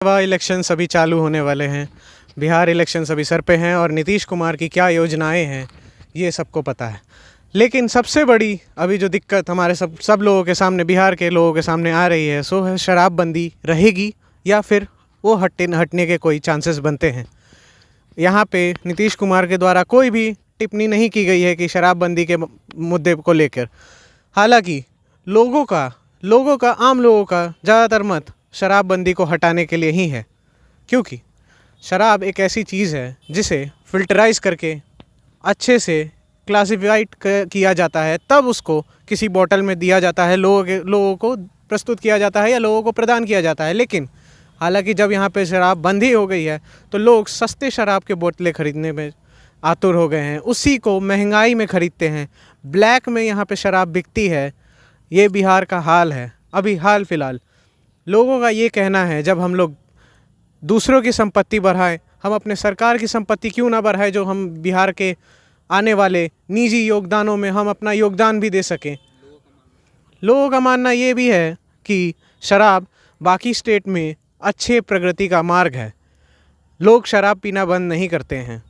Lok Sabha elections अभी चालू होने वाले हैं, बिहार इलेक्शंस अभी सर पे हैं और नीतीश कुमार की क्या योजनाएं हैं ये सबको पता है। लेकिन सबसे बड़ी अभी जो दिक्कत हमारे सब लोगों के सामने, बिहार के लोगों के सामने आ रही है, सो है शराबबंदी रहेगी या फिर वो हटने के कोई चांसेस बनते हैं। यहाँ पे नीतीश कुमार के द्वारा कोई भी टिप्पणी नहीं की गई है कि शराबबंदी के मुद्दे को लेकर। हालांकि आम लोगों का ज़्यादातर मत शराबबंदी को हटाने के लिए ही है, क्योंकि शराब एक ऐसी चीज़ है जिसे फ़िल्टराइज़ करके अच्छे से क्लासिफाइड किया जाता है, तब उसको किसी बोतल में दिया जाता है, लोगों को प्रस्तुत किया जाता है या लोगों को प्रदान किया जाता है। लेकिन हालांकि जब यहाँ पे शराब बंदी हो गई है तो लोग सस्ते शराब के बोतलें ख़रीदने में आतुर हो गए हैं, उसी को महंगाई में ख़रीदते हैं, ब्लैक में यहाँ पे शराब बिकती है। ये बिहार का हाल है अभी हाल फ़िलहाल। लोगों का ये कहना है, जब हम लोग दूसरों की संपत्ति बढ़ाएं, हम अपने सरकार की संपत्ति क्यों ना बढ़ाएं, जो हम बिहार के आने वाले निजी योगदानों में हम अपना योगदान भी दे सकें। लोगों का मानना ये भी है कि शराब बाकी स्टेट में अच्छे प्रगति का मार्ग है। लोग शराब पीना बंद नहीं करते हैं,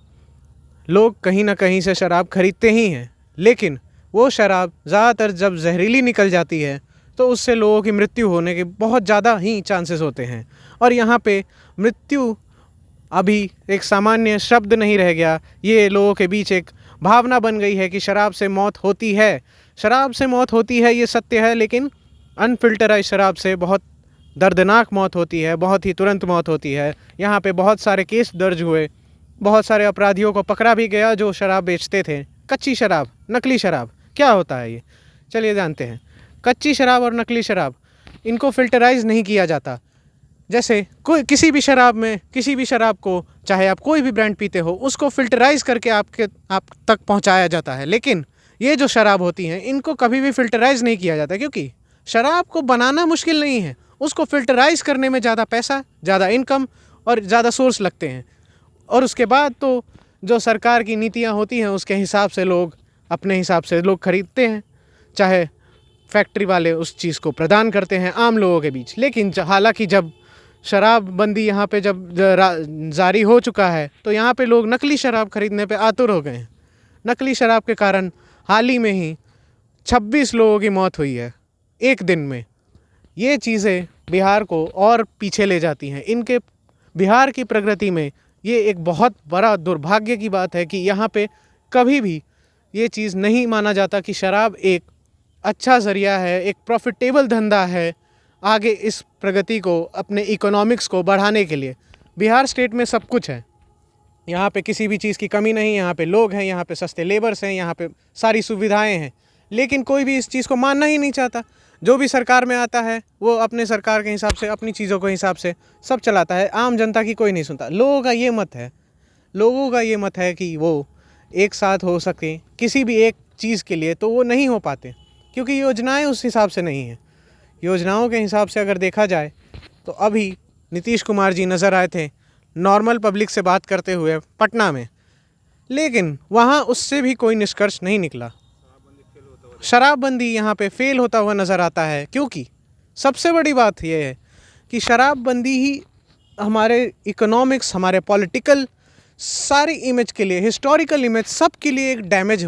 लोग कहीं ना कहीं से शराब खरीदते ही हैं, लेकिन वो शराब ज़्यादातर जब जहरीली निकल जाती है तो उससे लोगों की मृत्यु होने के बहुत ज़्यादा ही चांसेस होते हैं। और यहाँ पे मृत्यु अभी एक सामान्य शब्द नहीं रह गया, ये लोगों के बीच एक भावना बन गई है कि शराब से मौत होती है। शराब से मौत होती है ये सत्य है, लेकिन अनफिल्टराइज शराब से बहुत दर्दनाक मौत होती है, बहुत ही तुरंत मौत होती है। यहाँ पे बहुत सारे केस दर्ज हुए, बहुत सारे अपराधियों को पकड़ा भी गया जो शराब बेचते थे। कच्ची शराब, नकली शराब, क्या होता है ये, चलिए जानते हैं। कच्ची शराब और नकली शराब, इनको फ़िल्टराइज़ नहीं किया जाता। जैसे किसी भी शराब को, चाहे आप कोई भी ब्रांड पीते हो, उसको फ़िल्टराइज़ करके आप तक पहुंचाया जाता है। लेकिन ये जो शराब होती हैं, इनको कभी भी फ़िल्टराइज़ नहीं किया जाता, क्योंकि शराब को बनाना मुश्किल नहीं है, उसको फ़िल्टराइज़ करने में ज़्यादा पैसा, ज़्यादा इनकम और ज़्यादा सोर्स लगते हैं। और उसके बाद तो जो सरकार की नीतियाँ होती हैं उसके हिसाब से लोग अपने हिसाब से लोग खरीदते हैं, चाहे फैक्ट्री वाले उस चीज़ को प्रदान करते हैं आम लोगों के बीच। लेकिन हालांकि जब शराबबंदी यहाँ पे जब जारी हो चुका है तो यहाँ पे लोग नकली शराब खरीदने पे आतुर हो गए हैं। नकली शराब के कारण हाल ही में ही 26 लोगों की मौत हुई है एक दिन में। ये चीज़ें बिहार को और पीछे ले जाती हैं। इनके बिहार की प्रगति में ये एक बहुत बड़ा दुर्भाग्य की बात है कि यहाँ पे कभी भी ये चीज़ नहीं माना जाता कि शराब एक अच्छा ज़रिया है, एक प्रॉफिटेबल धंधा है आगे इस प्रगति को, अपने इकोनॉमिक्स को बढ़ाने के लिए। बिहार स्टेट में सब कुछ है, यहाँ पे किसी भी चीज़ की कमी नहीं, यहाँ पे लोग हैं, यहाँ पे सस्ते लेबर्स हैं, यहाँ पे सारी सुविधाएं हैं, लेकिन कोई भी इस चीज़ को मानना ही नहीं चाहता। जो भी सरकार में आता है वो अपने सरकार के हिसाब से, अपनी चीज़ों के हिसाब से सब चलाता है, आम जनता की कोई नहीं सुनता। लोगों का ये मत है कि वो एक साथ हो सके किसी भी एक चीज़ के लिए, तो वो नहीं हो पाते, क्योंकि योजनाएं उस हिसाब से नहीं हैं। योजनाओं के हिसाब से अगर देखा जाए तो अभी नीतीश कुमार जी नज़र आए थे नॉर्मल पब्लिक से बात करते हुए पटना में, लेकिन वहाँ उससे भी कोई निष्कर्ष नहीं निकला। शराबबंदी यहाँ पे फेल होता हुआ नज़र आता है, क्योंकि सबसे बड़ी बात यह है कि शराबबंदी ही हमारे इकोनॉमिक्स, हमारे पॉलिटिकल सारी इमेज के लिए, हिस्टोरिकल इमेज, सब के लिए एक डैमेज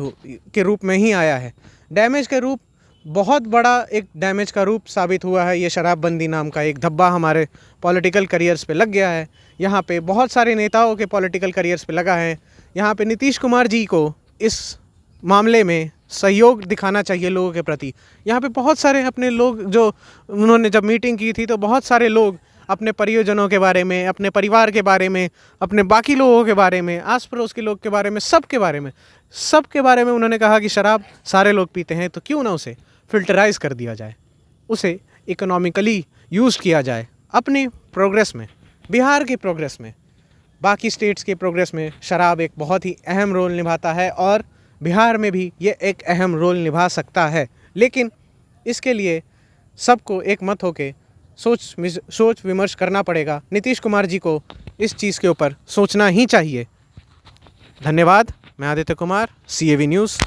के रूप में ही आया है। डैमेज के रूप, बहुत बड़ा एक डैमेज का रूप साबित हुआ है। ये शराबबंदी नाम का एक धब्बा हमारे पॉलिटिकल करियर्स पे लग गया है। यहाँ पे बहुत सारे नेताओं के पॉलिटिकल करियर्स पे लगा है। यहाँ पे नीतीश कुमार जी को इस मामले में सहयोग दिखाना चाहिए लोगों के प्रति। यहाँ पे बहुत सारे अपने लोग, जो उन्होंने जब मीटिंग की थी तो बहुत सारे लोग अपने परियोजनों के बारे में, अपने परिवार के बारे में, अपने बाकी लोगों के बारे में, आस पड़ोस के लोग के बारे में, सब के बारे में उन्होंने कहा कि शराब सारे लोग पीते हैं, तो क्यों ना उसे फ़िल्टराइज़ कर दिया जाए, उसे इकोनॉमिकली यूज़ किया जाए अपनी प्रोग्रेस में, बिहार की प्रोग्रेस में, बाकी स्टेट्स के प्रोग्रेस में। शराब एक बहुत ही अहम रोल निभाता है और बिहार में भी ये एक अहम रोल निभा सकता है। लेकिन इसके लिए सबको एक मत होके सोच विमर्श करना पड़ेगा। नीतीश कुमार जी को इस चीज़ के ऊपर सोचना ही चाहिए। धन्यवाद। मैं आदित्य कुमार, CAV न्यूज़।